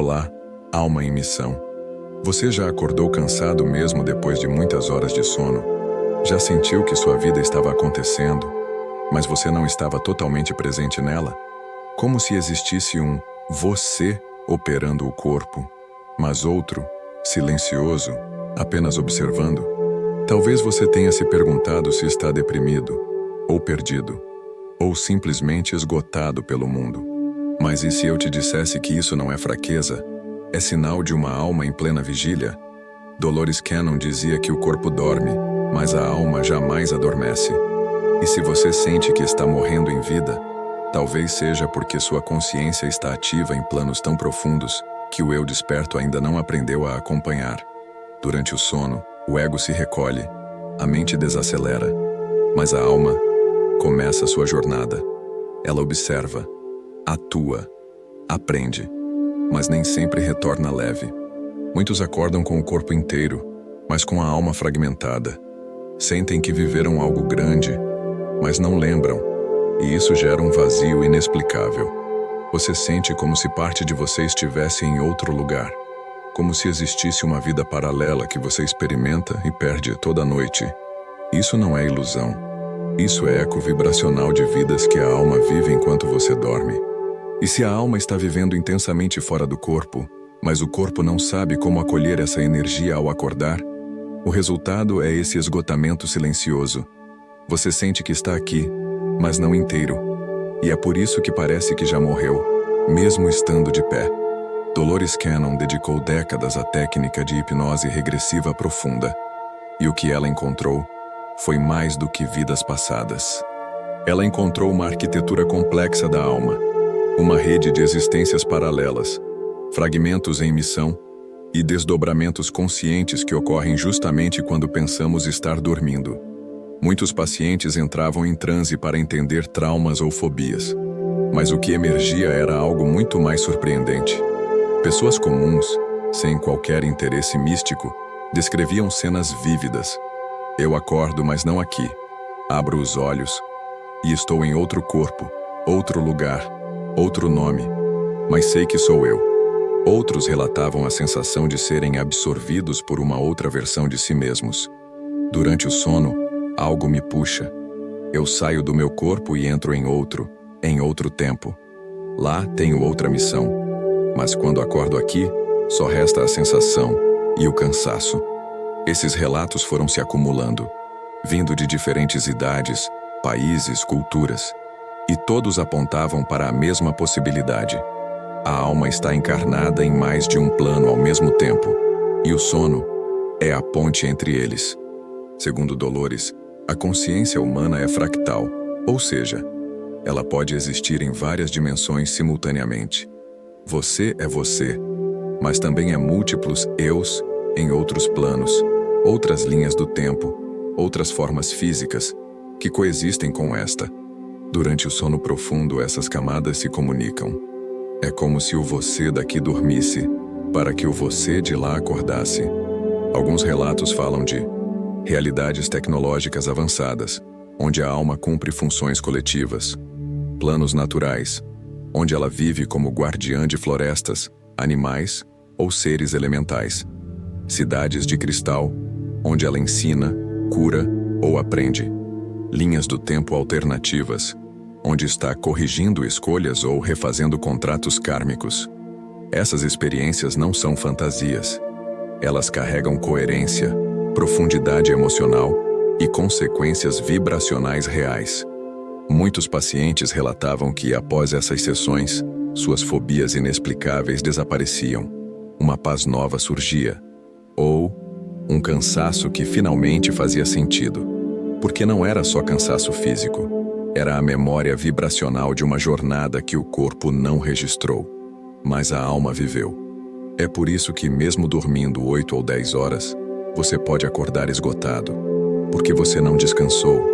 Olá, alma em missão. Você já acordou cansado mesmo depois de muitas horas de sono? Já sentiu que sua vida estava acontecendo, mas você não estava totalmente presente nela? Como se existisse um você operando o corpo, mas outro, silencioso, apenas observando? Talvez você tenha se perguntado se está deprimido, ou perdido, ou simplesmente esgotado pelo mundo. Mas e se eu te dissesse que isso não é fraqueza? É sinal de uma alma em plena vigília? Dolores Cannon dizia que o corpo dorme, mas a alma jamais adormece. E se você sente que está morrendo em vida, talvez seja porque sua consciência está ativa em planos tão profundos que o eu desperto ainda não aprendeu a acompanhar. Durante o sono, o ego se recolhe, a mente desacelera, mas a alma começa sua jornada. Ela observa, atua, aprende, mas nem sempre retorna leve. Muitos acordam com o corpo inteiro, mas com a alma fragmentada. Sentem que viveram algo grande, mas não lembram, e isso gera um vazio inexplicável. Você sente como se parte de você estivesse em outro lugar, como se existisse uma vida paralela que você experimenta e perde toda noite. Isso não é ilusão. Isso é eco vibracional de vidas que a alma vive enquanto você dorme. E se a alma está vivendo intensamente fora do corpo, mas o corpo não sabe como acolher essa energia ao acordar, o resultado é esse esgotamento silencioso. Você sente que está aqui, mas não inteiro. E é por isso que parece que já morreu, mesmo estando de pé. Dolores Cannon dedicou décadas à técnica de hipnose regressiva profunda. E o que ela encontrou foi mais do que vidas passadas. Ela encontrou uma arquitetura complexa da alma, uma rede de existências paralelas, fragmentos em missão e desdobramentos conscientes que ocorrem justamente quando pensamos estar dormindo. Muitos pacientes entravam em transe para entender traumas ou fobias, mas o que emergia era algo muito mais surpreendente. Pessoas comuns, sem qualquer interesse místico, descreviam cenas vívidas. Eu acordo, mas não aqui. Abro os olhos e estou em outro corpo, outro lugar, outro nome, mas sei que sou eu. Outros relatavam a sensação de serem absorvidos por uma outra versão de si mesmos. Durante o sono, algo me puxa. Eu saio do meu corpo e entro em outro tempo. Lá tenho outra missão. Mas quando acordo aqui, só resta a sensação e o cansaço. Esses relatos foram se acumulando, vindo de diferentes idades, países, culturas. E todos apontavam para a mesma possibilidade. A alma está encarnada em mais de um plano ao mesmo tempo, e o sono é a ponte entre eles. Segundo Dolores, a consciência humana é fractal, ou seja, ela pode existir em várias dimensões simultaneamente. Você é você, mas também é múltiplos eus em outros planos, outras linhas do tempo, outras formas físicas que coexistem com esta. Durante o sono profundo, essas camadas se comunicam. É como se o você daqui dormisse, para que o você de lá acordasse. Alguns relatos falam de realidades tecnológicas avançadas, onde a alma cumpre funções coletivas. Planos naturais, onde ela vive como guardiã de florestas, animais ou seres elementais. Cidades de cristal, onde ela ensina, cura ou aprende. Linhas do tempo alternativas, onde está corrigindo escolhas ou refazendo contratos kármicos. Essas experiências não são fantasias. Elas carregam coerência, profundidade emocional e consequências vibracionais reais. Muitos pacientes relatavam que, após essas sessões, suas fobias inexplicáveis desapareciam, uma paz nova surgia, ou um cansaço que finalmente fazia sentido. Porque não era só cansaço físico, era a memória vibracional de uma jornada que o corpo não registrou, mas a alma viveu. É por isso que, mesmo dormindo 8 ou 10 horas, você pode acordar esgotado, porque você não descansou,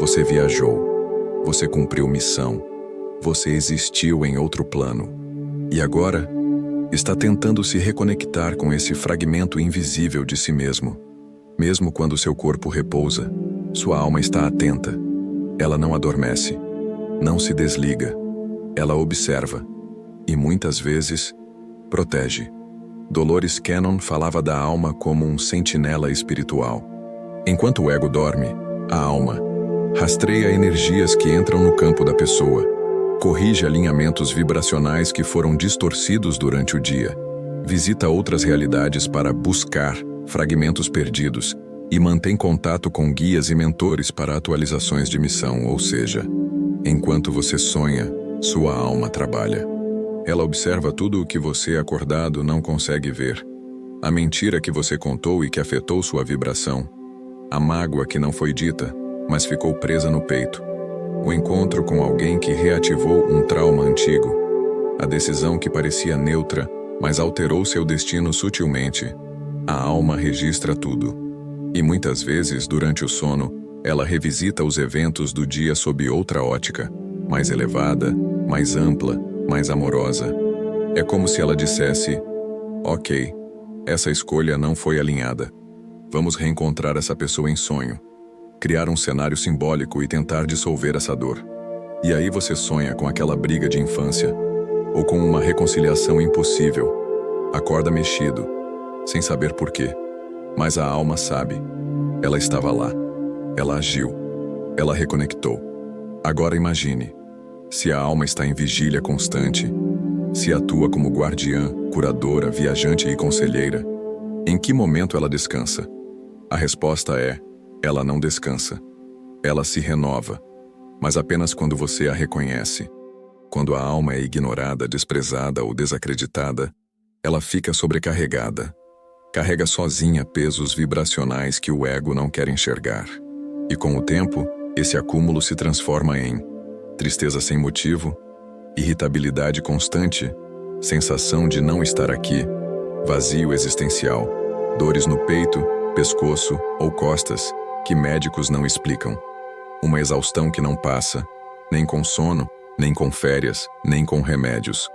você viajou, você cumpriu missão, você existiu em outro plano, e agora está tentando se reconectar com esse fragmento invisível de si mesmo. Mesmo quando seu corpo repousa, sua alma está atenta. Ela não adormece, não se desliga. Ela observa. E muitas vezes, protege. Dolores Cannon falava da alma como um sentinela espiritual. Enquanto o ego dorme, a alma rastreia energias que entram no campo da pessoa, corrige alinhamentos vibracionais que foram distorcidos durante o dia, visita outras realidades para buscar fragmentos perdidos e mantém contato com guias e mentores para atualizações de missão, ou seja, enquanto você sonha, sua alma trabalha. Ela observa tudo o que você acordado não consegue ver. A mentira que você contou e que afetou sua vibração. A mágoa que não foi dita, mas ficou presa no peito. O encontro com alguém que reativou um trauma antigo. A decisão que parecia neutra, mas alterou seu destino sutilmente. A alma registra tudo. E muitas vezes, durante o sono, ela revisita os eventos do dia sob outra ótica, mais elevada, mais ampla, mais amorosa. É como se ela dissesse: ok, essa escolha não foi alinhada. Vamos reencontrar essa pessoa em sonho, criar um cenário simbólico e tentar dissolver essa dor. E aí você sonha com aquela briga de infância, ou com uma reconciliação impossível. Acorda mexido, sem saber por quê. Mas a alma sabe. Ela estava lá. Ela agiu. Ela reconectou. Agora imagine, se a alma está em vigília constante, se atua como guardiã, curadora, viajante e conselheira, em que momento ela descansa? A resposta é: ela não descansa. Ela se renova, mas apenas quando você a reconhece. Quando a alma é ignorada, desprezada ou desacreditada, ela fica sobrecarregada. Carrega sozinha pesos vibracionais que o ego não quer enxergar. E com o tempo, esse acúmulo se transforma em tristeza sem motivo, irritabilidade constante, sensação de não estar aqui, vazio existencial, dores no peito, pescoço ou costas que médicos não explicam. Uma exaustão que não passa, nem com sono, nem com férias, nem com remédios.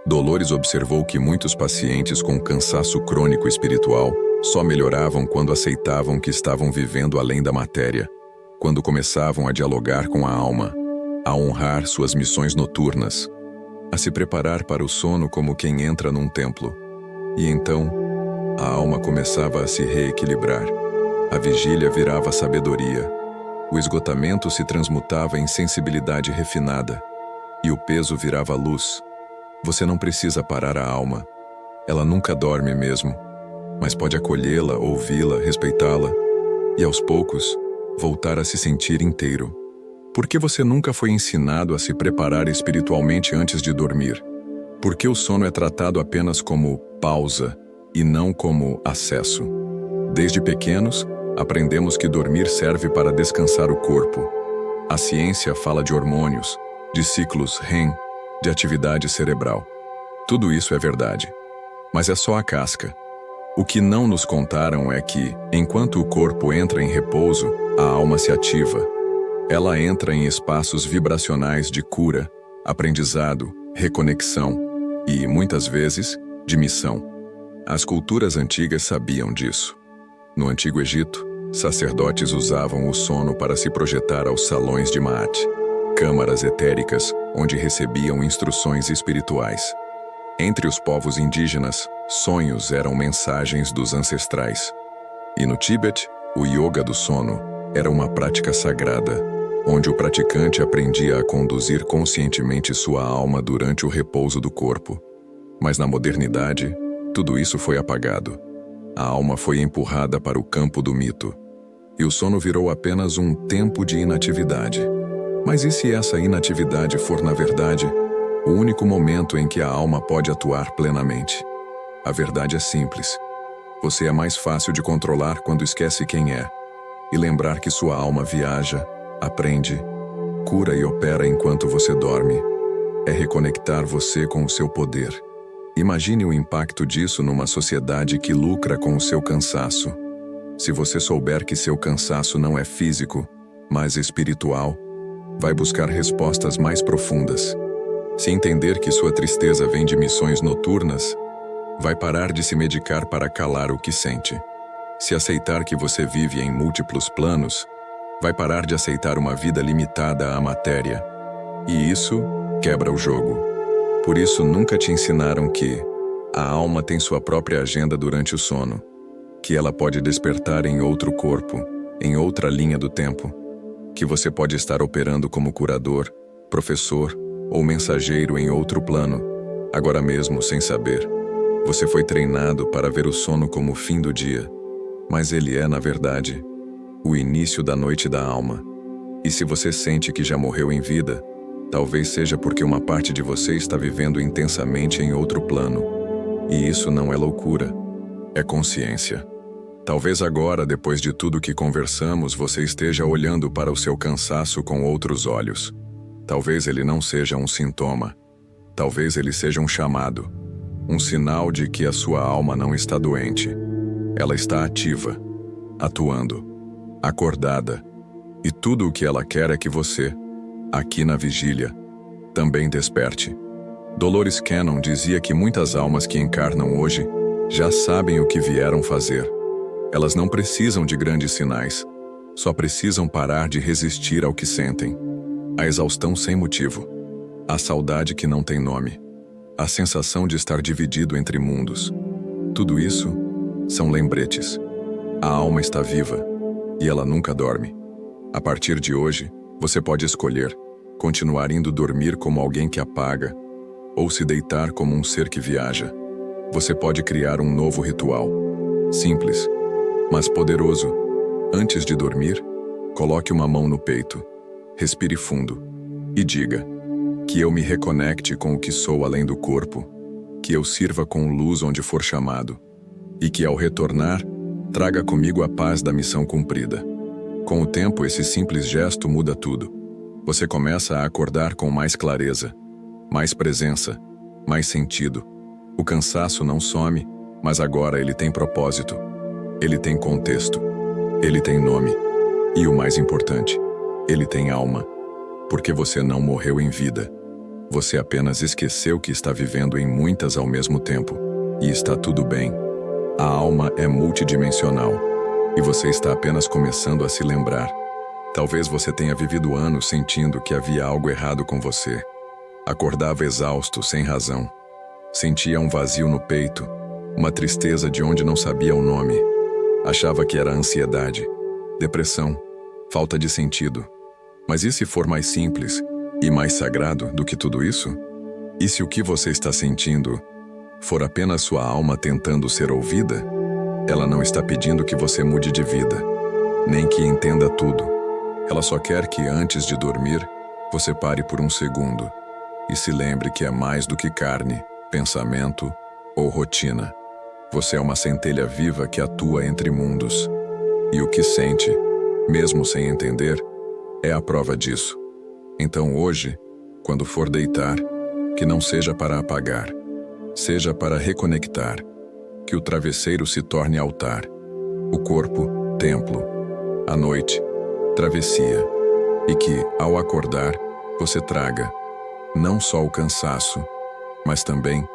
Dolores observou que muitos pacientes com cansaço crônico espiritual só melhoravam quando aceitavam que estavam vivendo além da matéria, quando começavam a dialogar com a alma, a honrar suas missões noturnas, a se preparar para o sono como quem entra num templo. E então, a alma começava a se reequilibrar. A vigília virava sabedoria. O esgotamento se transmutava em sensibilidade refinada. E o peso virava luz. Você não precisa parar a alma. Ela nunca dorme mesmo. Mas pode acolhê-la, ouvi-la, respeitá-la. E aos poucos, voltar a se sentir inteiro. Por que você nunca foi ensinado a se preparar espiritualmente antes de dormir? Por que o sono é tratado apenas como pausa e não como acesso? Desde pequenos, aprendemos que dormir serve para descansar o corpo. A ciência fala de hormônios, de ciclos REM, de atividade cerebral. Tudo isso é verdade. Mas é só a casca. O que não nos contaram é que, enquanto o corpo entra em repouso, a alma se ativa. Ela entra em espaços vibracionais de cura, aprendizado, reconexão e, muitas vezes, de missão. As culturas antigas sabiam disso. No Antigo Egito, sacerdotes usavam o sono para se projetar aos salões de Maat, câmaras etéricas onde recebiam instruções espirituais. Entre os povos indígenas, sonhos eram mensagens dos ancestrais. E no Tíbete, o yoga do sono era uma prática sagrada, onde o praticante aprendia a conduzir conscientemente sua alma durante o repouso do corpo. Mas na modernidade, tudo isso foi apagado. A alma foi empurrada para o campo do mito. E o sono virou apenas um tempo de inatividade. Mas e se essa inatividade for, na verdade, o único momento em que a alma pode atuar plenamente? A verdade é simples. Você é mais fácil de controlar quando esquece quem é. E lembrar que sua alma viaja, aprende, cura e opera enquanto você dorme. É reconectar você com o seu poder. Imagine o impacto disso numa sociedade que lucra com o seu cansaço. Se você souber que seu cansaço não é físico, mas espiritual, vai buscar respostas mais profundas. Se entender que sua tristeza vem de missões noturnas, vai parar de se medicar para calar o que sente. Se aceitar que você vive em múltiplos planos, vai parar de aceitar uma vida limitada à matéria. E isso quebra o jogo. Por isso nunca te ensinaram que A alma tem sua própria agenda durante o sono, que ela pode despertar em outro corpo, em outra linha do tempo, que você pode estar operando como curador, professor ou mensageiro em outro plano, agora mesmo sem saber. Você foi treinado para ver o sono como o fim do dia, mas ele é, na verdade, o início da noite da alma. E se você sente que já morreu em vida, talvez seja porque uma parte de você está vivendo intensamente em outro plano. E isso não é loucura, é consciência. Talvez agora, depois de tudo que conversamos, você esteja olhando para o seu cansaço com outros olhos. Talvez ele não seja um sintoma. Talvez ele seja um chamado. Um sinal de que a sua alma não está doente. Ela está ativa, atuando, acordada. E tudo o que ela quer é que você, aqui na vigília, também desperte. Dolores Cannon dizia que muitas almas que encarnam hoje já sabem o que vieram fazer. Elas não precisam de grandes sinais, só precisam parar de resistir ao que sentem. A exaustão sem motivo, a saudade que não tem nome, a sensação de estar dividido entre mundos. Tudo isso são lembretes. A alma está viva e ela nunca dorme. A partir de hoje, você pode escolher continuar indo dormir como alguém que apaga ou se deitar como um ser que viaja. Você pode criar um novo ritual, simples, mas poderoso. Antes de dormir, coloque uma mão no peito, respire fundo e diga: que eu me reconecte com o que sou além do corpo, que eu sirva com luz onde for chamado, e que ao retornar, traga comigo a paz da missão cumprida. Com o tempo, esse simples gesto muda tudo. Você começa a acordar com mais clareza, mais presença, mais sentido. O cansaço não some, mas agora ele tem propósito. Ele tem contexto. Ele tem nome. E o mais importante, ele tem alma. Porque você não morreu em vida. Você apenas esqueceu que está vivendo em muitas ao mesmo tempo. E está tudo bem. A alma é multidimensional. E você está apenas começando a se lembrar. Talvez você tenha vivido anos sentindo que havia algo errado com você. Acordava exausto, sem razão. Sentia um vazio no peito, uma tristeza de onde não sabia o nome. Achava que era ansiedade, depressão, falta de sentido. Mas e se for mais simples e mais sagrado do que tudo isso? E se o que você está sentindo for apenas sua alma tentando ser ouvida? Ela não está pedindo que você mude de vida, nem que entenda tudo. Ela só quer que antes de dormir, você pare por um segundo e se lembre que é mais do que carne, pensamento ou rotina. Você é uma centelha viva que atua entre mundos. E o que sente, mesmo sem entender, é a prova disso. Então hoje, quando for deitar, que não seja para apagar, seja para reconectar, que o travesseiro se torne altar, o corpo, templo, a noite, travessia, e que, ao acordar, você traga, não só o cansaço, mas também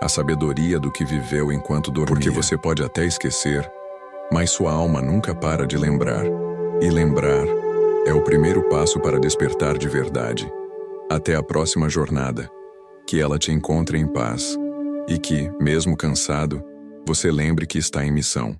a sabedoria do que viveu enquanto dormia. Porque você pode até esquecer, mas sua alma nunca para de lembrar. E lembrar é o primeiro passo para despertar de verdade. Até a próxima jornada. Que ela te encontre em paz. E que, mesmo cansado, você lembre que está em missão.